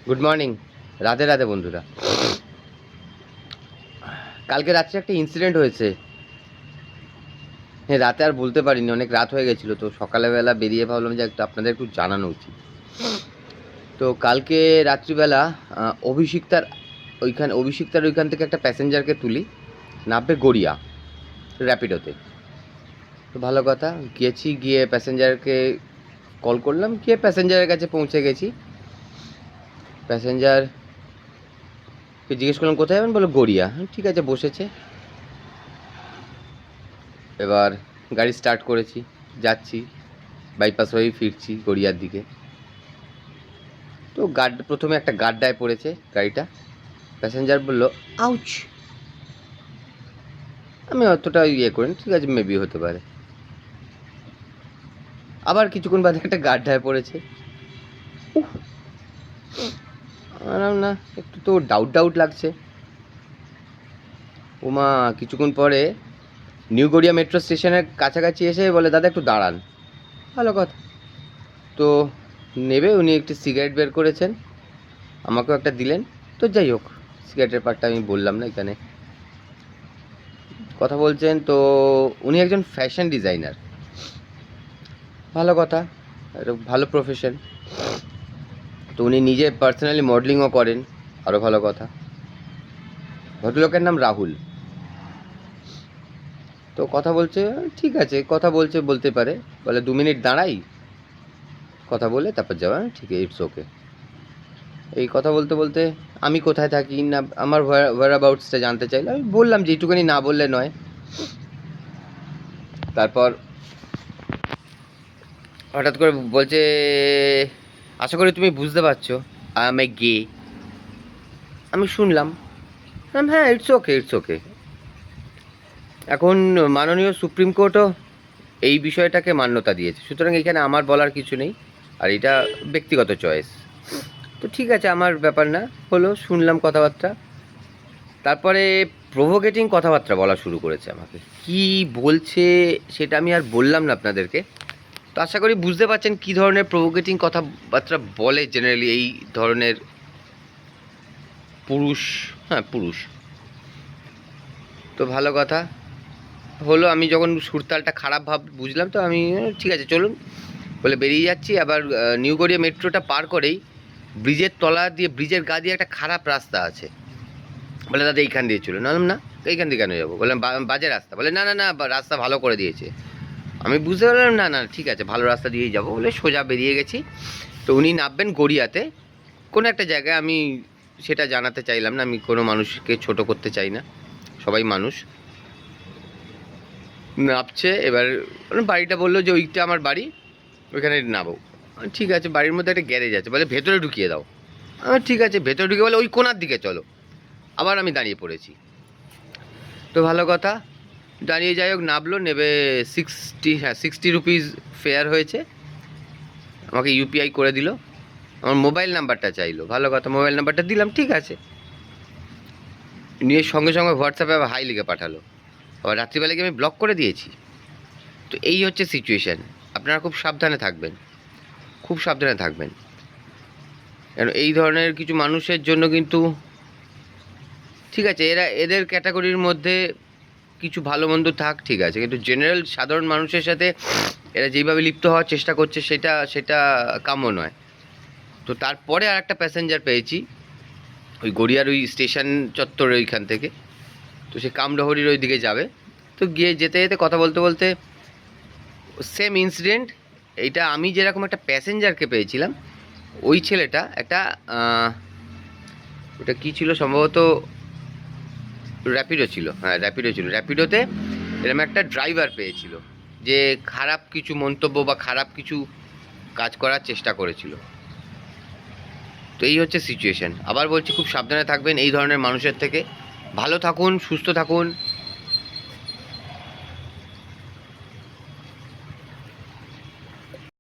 Good morning, Radhe Radhe বন্ধুরা। কালকে রাত্রে একটা ইনসিডেন্ট হয়েছে। হ্যাঁ, রাতে আর বলতে পারিনি, অনেক রাত হয়ে গেছিলো, তো সকালবেলা বেরিয়ে ভাবলাম যে আপনাদের একটু জানানো উচিত। তো কালকে রাত্রিবেলা অভিষিক্তার ওইখান থেকে একটা প্যাসেঞ্জারকে তুলি, নামবে গড়িয়া র্যাপিডোতে। তো ভালো কথা, গিয়ে প্যাসেঞ্জারকে কল করলাম, গিয়ে প্যাসেঞ্জারের কাছে পৌঁছে গেছি। প্যাসেঞ্জারকে জিজ্ঞেস করলাম কোথায় যাবেন, বলো গড়িয়া। ঠিক আছে, বসেছে। এবার গাড়ি স্টার্ট করেছি, যাচ্ছি, বাইপাস হয়েই ফিরছি গড়িয়ার দিকে। তো প্রথমে একটা গাড্ডায় পড়েছে গাড়িটা। প্যাসেঞ্জার বলল আউচ। আমি অতটা করিনি, ঠিক আছে মেবি হতে পারে। আবার কিছুক্ষণ বাদে একটা গাড্ডায় পড়েছে। না, একটু তো ডাউট লাগছে। ওমা, কিছুক্ষণ পরে নিউ গড়িয়া মেট্রো স্টেশনের কাছাকাছি এসে বলে দাদা একটু দাঁড়ান। ভালো কথা। তো নেবে উনি একটি সিগারেট বের করেছেন, আমাকেও একটা দিলেন। তো যাই হোক, সিগারেটের পার্টটা আমি বললাম না এখানে। কথা বলছেন তো, উনি একজন ফ্যাশন ডিজাইনার। ভালো কথা, ভালো প্রফেশন। তো উনি নিজে পার্সোনালি মডেলিংও করেন, আরও ভালো কথা। ভদ্রলোকের নাম রাহুল। তো কথা বলছে, ঠিক আছে, কথা বলতে পারে। বলে 2 মিনিট দাঁড়াই, কথা বলে তারপর যাওয়া। ঠিক আছে, ইটস ওকে। এই কথা বলতে বলতে আমি কোথায় থাকি না আমার ওয়্যারঅ্যাবাউটসটা জানতে চাইলে আমি বললাম যে এইটুকুনি না বললে নয়। তারপর হঠাৎ করে বলছে, আশা করি তুমি বুঝতে পারছো আই এম এ গে। আমি শুনলাম, হ্যাঁ ইটস ওকে। এখন মাননীয় সুপ্রিম কোর্টও এই বিষয়টাকে মান্যতা দিয়েছে, সুতরাং এখানে আমার বলার কিছু নেই, আর এটা ব্যক্তিগত চয়েস। তো ঠিক আছে, আমার ব্যাপার না। হলো, শুনলাম কথাবার্তা। তারপরে প্রভোকেটিং কথাবার্তা বলা শুরু করেছে আমাকে। কি বলছে সেটা আমি আর বললাম না আপনাদেরকে। তো আশা করি বুঝতে পারছেন কী ধরনের প্রভোকেটিং কথাবার্তা বলে জেনারেলি এই ধরনের পুরুষ। হ্যাঁ, পুরুষ। তো ভালো কথা। হলো, আমি যখন সুরতালটা খারাপ বুঝলাম, তো আমি ঠিক আছে চলুন বলে বেরিয়ে যাচ্ছি। আবার নিউ গড়িয়া মেট্রোটা পার করেই ব্রিজের তলা দিয়ে, ব্রিজের গা দিয়ে একটা খারাপ রাস্তা আছে। বলে দাদা এইখান দিয়ে চলুন। বললাম না, এইখান দিয়ে কেন যাবো? বললাম বাজে রাস্তা। বলে না, রাস্তা ভালো করে দিয়েছে। আমি বুঝতে পারলাম না, ঠিক আছে ভালো রাস্তা দিয়েই যাবো বলে সোজা বেরিয়ে গেছি। তো উনি নামবেন গড়িয়াতে কোনো একটা জায়গায়, আমি সেটা জানাতে চাইলাম না, আমি কোনো মানুষকে ছোট করতে চাই না, সবাই মানুষ। নামছে, এবার বাড়িটা বললো যে ওইটা আমার বাড়ি, ওইখানে নামো। ঠিক আছে, বাড়ির মধ্যে একটা গ্যারেজ আছে, বলে ভেতরে ঢুকিয়ে দাও। ঠিক আছে, ভেতরে ঢুকে বলে ওই কোনার দিকে চলো। আবার আমি দাঁড়িয়ে পড়েছি। তো ভালো কথা, দাঁড়িয়ে যাই হোক, নামলো, নেবে 60 রুপিস ফেয়ার হয়েছে। আমাকে ইউপিআই করে দিল, আমার মোবাইল নাম্বারটা চাইলো। ভালো কথা, মোবাইল নাম্বারটা দিলাম, ঠিক আছে। নিয়ে সঙ্গে সঙ্গে হোয়াটসঅ্যাপে আবার হাই লিখে পাঠালো। আবার রাত্রিবেলাকে আমি ব্লক করে দিয়েছি। তো এই হচ্ছে সিচুয়েশান। আপনারা খুব সাবধানে থাকবেন, খুব সাবধানে থাকবেন। কেন এই ধরনের কিছু মানুষের জন্য কিন্তু, ঠিক আছে এদের ক্যাটাগরির মধ্যে কিছু ভালো মন্দ থাক, ঠিক আছে, কিন্তু জেনারেল সাধারণ মানুষের সাথে এরা যেইভাবে লিপ্ত হওয়ার চেষ্টা করছে সেটা কাম্য নয়। তো তারপরে আর একটা প্যাসেঞ্জার পেয়েছি ওই গড়িয়ার ওই স্টেশন চত্বর ওইখান থেকে। তো সে কামডহরির ওই দিকে যাবে। তো গিয়ে যেতে যেতে কথা বলতে বলতে সেম ইনসিডেন্ট। এইটা আমি যেরকম একটা প্যাসেঞ্জারকে পেয়েছিলাম, ওই ছেলেটা একটা ওটা কী ছিল, সম্ভবত র্যাপিডো ছিল। হ্যাঁ, র্যাপিডো ছিল। র্যাপিডোতে এরকম একটা ড্রাইভার পেয়েছিল যে খারাপ কিছু মন্তব্য বা খারাপ কিছু কাজ করার চেষ্টা করেছিল। তো এই হচ্ছে সিচুয়েশান। আবার বলছি, খুব সাবধানে থাকবেন এই ধরনের মানুষের থেকে। ভালো থাকুন, সুস্থ থাকুন।